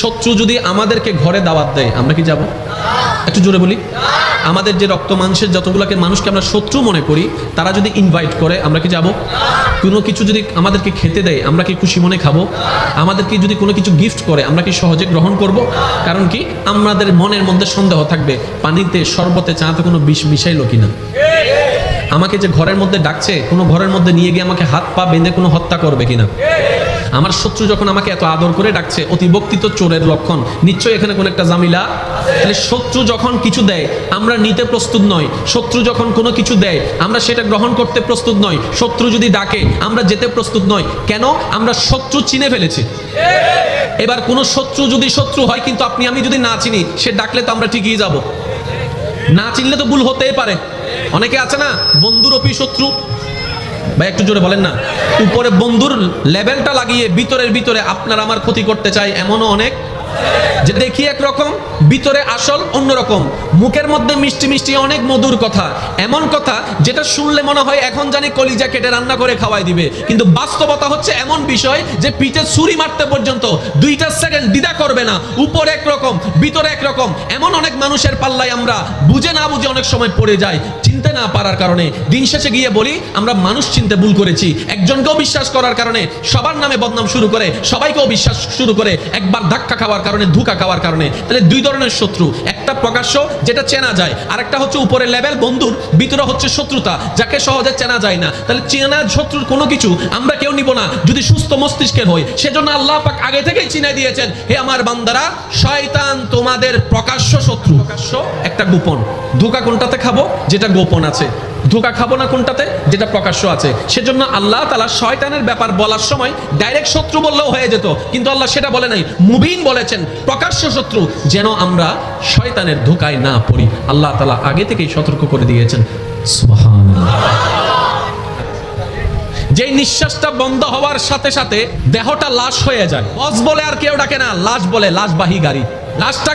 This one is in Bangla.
শত্রু যদি আমাদেরকে ঘরে দাওয়াত দেয় আমরা কি যাব? একটু জোরে বলি। আমাদের যে রক্ত মাংসের যতগুলোকে মানুষকে আমরা শত্রু মনে করি, তারা যদি ইনভাইট করে আমরা কি যাব? কোনো কিছু যদি আমাদেরকে খেতে দেয় আমরা কি খুশি মনে খাবো? আমাদেরকে যদি কোনো কিছু গিফট করে আমরা কি সহজে গ্রহণ করব? কারণ কি, আমাদের মনের মধ্যে সন্দেহ থাকবে পানিতে, শরবতে, চাতে কোনো বিষ মিশাইলো কিনা। আমাকে যে ঘরের মধ্যে ডাকছে, কোনো ঘরের মধ্যে নিয়ে গিয়ে আমাকে হাত পা বেঁধে কোনো হত্যা করবে কিনা। আমার শত্রু যখন আমাকে এত আদর করে ডাকছে, অতিভক্তি তো চোরের লক্ষণ, নিশ্চয়ই এখানে কোনো একটা জামিলা। তাহলে শত্রু যখন কিছু দেয় আমরা নিতে প্রস্তুত নই, শত্রু যখন কোনো কিছু দেয় আমরা সেটা গ্রহণ করতে প্রস্তুত নই, শত্রু যদি ডাকে আমরা যেতে প্রস্তুত নই। কেন? আমরা শত্রু চিনে ফেলেছি। এবার কোনো শত্রু যদি শত্রু হয় কিন্তু আপনি আমি যদি না চিনি, সে ডাকলে তো আমরা ঠিকই যাব। না চিনলে তো ভুল হতেই পারে। অনেকে আছে না বন্ধুর অপি শত্রু। ভাই একটু জোরে বলেন না। উপরে বন্ধুর লেভেলটা লাগিয়ে ভিতরের ভিতরে আপনার আমার ক্ষতি করতে চাই, এমনও অনেক। যে দেখি একরকম, ভিতরে আসল অন্যরকম। মুখের মধ্যে মিষ্টি মিষ্টি অনেক মধুর কথা, এমন কথা যেটা শুনলে মনে হয় এখন জানি কলিজা কেটে রান্না করে খাওয়াই দিবে, কিন্তু বাস্তবতা হচ্ছে এমন বিষয় যে পিঠে ছুরি মারতে পর্যন্ত 2টা সেকেন্ড দ্বিধা করবে না। উপরে একরকম, ভিতরে একরকম। এমন অনেক মানুষের পাল্লায় আমরা বুঝে না বুঝে অনেক সময় পড়ে যাই, চিনতে না পারার কারণে। দিন শেষে গিয়ে বলি আমরা মানুষ চিনতে ভুল করেছি। একজনকেও বিশ্বাস করার কারণে সবার নামে বদনাম শুরু করে, সবাইকেও বিশ্বাস শুরু করে, একবার ধাক্কা খাওয়ার কারণে, ধোঁকা খাওয়ার কারণে। তাহলে 2 ধরনের শত্রু, একটা প্রকাশ্য যেটা চেনা যায়, আর একটা হচ্ছে উপরের লেভেল বন্ধুর, ভিতরে হচ্ছে শত্রুতা যাকে সহজে চেনা যায় না। তাহলে চেনা শত্রুর কোনো কিছু আমরা কেউ নিব না যদি সুস্থ মস্তিষ্কের হয়। সেজন্য আল্লাহ পাক আগে থেকেই চিনাই দিয়েছেন, হে আমার বান্দারা, শয়তান তোমাদের প্রকাশ্য শত্রু, প্রকাশ্য একটা গোপন। ধোঁকা কোনটাতে খাবো? যেটা গোপন আছে। ধোঁকা খাবো না কোনটাতে? যেটা প্রকাশ্য আছে। সেজন্য আল্লাহ তাআলা শয়তানের ব্যাপার বলার সময় ডাইরেক্ট শত্রু বললেও হয়ে যেত, কিন্তু আল্লাহ সেটা বলে নাই, মুবিন বলেছেন, প্রকাশ্য শত্রু, যেন আমরা শয়তানের ধোঁকায় না পড়ি। আল্লাহ তাআলা আগে থেকেই সতর্ক করে দিয়েছেন। সুবহানাল্লাহ। যেই নিঃশ্বাসটা বন্ধ হওয়ার সাথে সাথে দেহটা লাশ হয়ে যায়, বস বলে আর কেউ ডাকে না, লাশ বলে, লাশবাহী গাড়ি। লাশটা